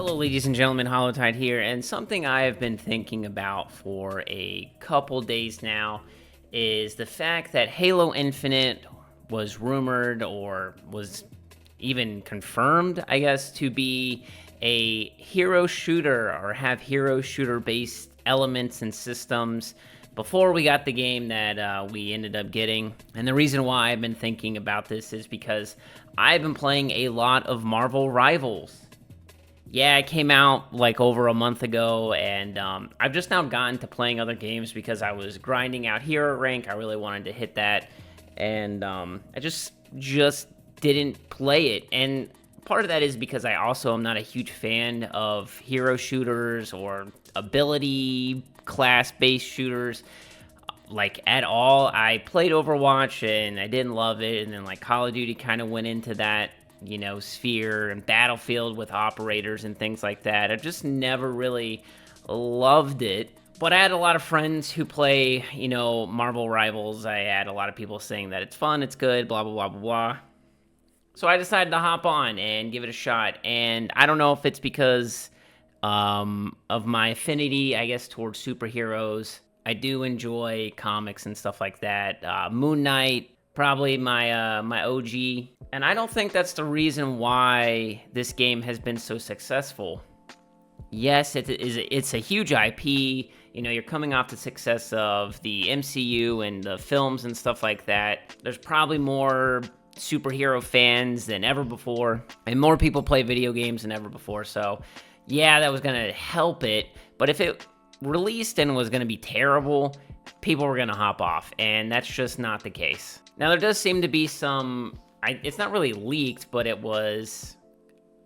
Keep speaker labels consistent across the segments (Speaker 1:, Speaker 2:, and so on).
Speaker 1: Hello, ladies and gentlemen, Holotide here, and something I have been thinking about for a couple days now is the fact that Halo Infinite was rumored or was even confirmed, I guess, to be a hero shooter or have hero shooter based elements and systems before we got the game that we ended up getting. And the reason why I've been thinking about this is because I've been playing a lot of Marvel Rivals. Yeah, it came out like over a month ago, and I've just now gotten to playing other games because I was grinding out hero rank. I really wanted to hit that, and I just didn't play it. And part of that is because I also am not a huge fan of hero shooters or ability class-based shooters like at all. I played Overwatch and I didn't love it, and then like Call of Duty kind of went into that sphere, and Battlefield with operators and things like that. I just never really loved it. But I had a lot of friends who play, Marvel Rivals. I had a lot of people saying that it's fun, it's good, blah, blah, blah, blah, blah. So I decided to hop on and give it a shot. And I don't know if it's because of my affinity, I guess, towards superheroes. I do enjoy comics and stuff like that. Moon Knight, probably my OG. And I don't think that's the reason why this game has been so successful. Yes, it's a huge IP. You're coming off the success of the MCU and the films and stuff like that. There's probably more superhero fans than ever before, and more people play video games than ever before. So, yeah, that was going to help it. But if it released and was going to be terrible, people were going to hop off, and that's just not the case. Now, there does seem to be some... it's not really leaked, but it was,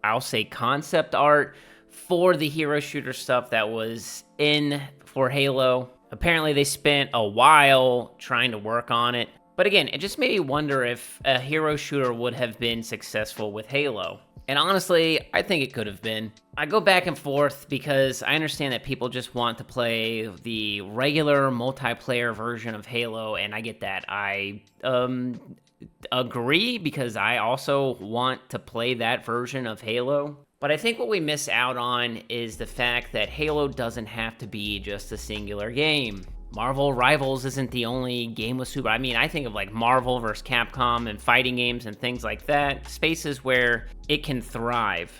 Speaker 1: I'll say, concept art for the hero shooter stuff that was in for Halo. Apparently, they spent a while trying to work on it. But again, it just made me wonder if a hero shooter would have been successful with Halo. And honestly, I think it could have been. I go back and forth because I understand that people just want to play the regular multiplayer version of Halo, and I get that. I agree, because I also want to play that version of Halo. But I think what we miss out on is the fact that Halo doesn't have to be just a singular game. Marvel Rivals isn't the only game with super... I think of like Marvel vs. Capcom and fighting games and things like that. Spaces where it can thrive.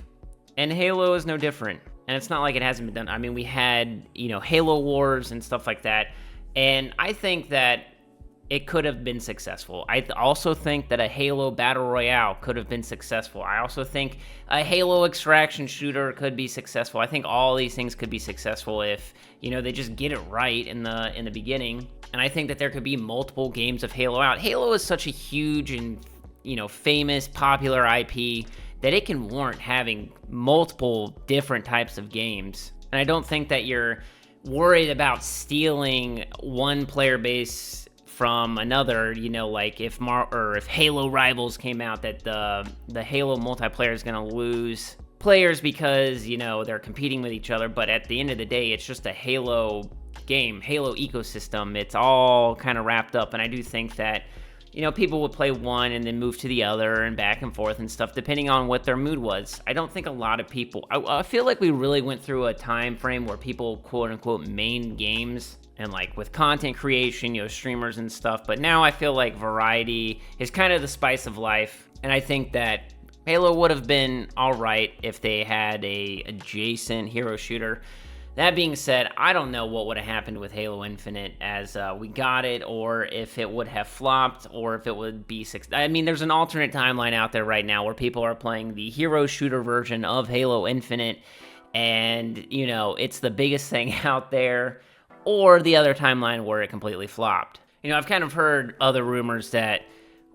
Speaker 1: And Halo is no different. And it's not like it hasn't been done. We had, Halo Wars and stuff like that. And I think that it could have been successful. I also think that a Halo Battle Royale could have been successful. I also think a Halo extraction shooter could be successful. I think all these things could be successful if, they just get it right in the beginning. And I think that there could be multiple games of Halo out. Halo is such a huge and, famous, popular IP that it can warrant having multiple different types of games. And I don't think that you're worried about stealing one player base from another, like if Halo Rivals came out, that the Halo multiplayer is going to lose players because, they're competing with each other. But at the end of the day, it's just a Halo game, Halo ecosystem. It's all kind of wrapped up. And I do think that, people would play one and then move to the other and back and forth and stuff, depending on what their mood was. I don't think a lot of people... I feel like we really went through a time frame where people, quote-unquote, main games, and like with content creation, streamers and stuff. But now I feel like variety is kind of the spice of life. And I think that Halo would have been all right if they had a adjacent hero shooter. That being said, I don't know what would have happened with Halo Infinite as we got it, or if it would have flopped, or if it would be... there's an alternate timeline out there right now where people are playing the hero shooter version of Halo Infinite, and, it's the biggest thing out there, or the other timeline where it completely flopped. I've kind of heard other rumors that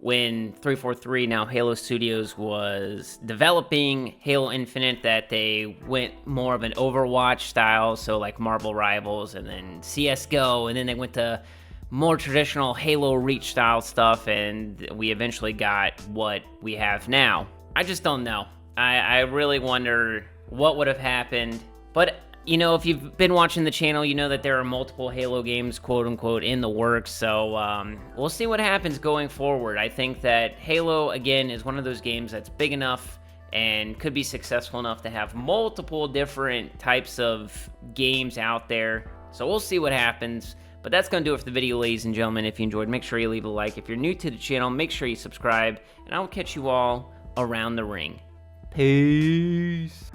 Speaker 1: when 343, now Halo Studios, was developing Halo Infinite, that they went more of an Overwatch style, so like Marvel Rivals, and then CSGO, and then they went to more traditional Halo Reach style stuff, and we eventually got what we have now. I just don't know. I really wonder what would have happened, but... if you've been watching the channel, you know that there are multiple Halo games, quote-unquote, in the works, so we'll see what happens going forward. I think that Halo, again, is one of those games that's big enough and could be successful enough to have multiple different types of games out there. So we'll see what happens. But that's going to do it for the video, ladies and gentlemen. If you enjoyed, make sure you leave a like. If you're new to the channel, make sure you subscribe. And I will catch you all around the ring. Peace.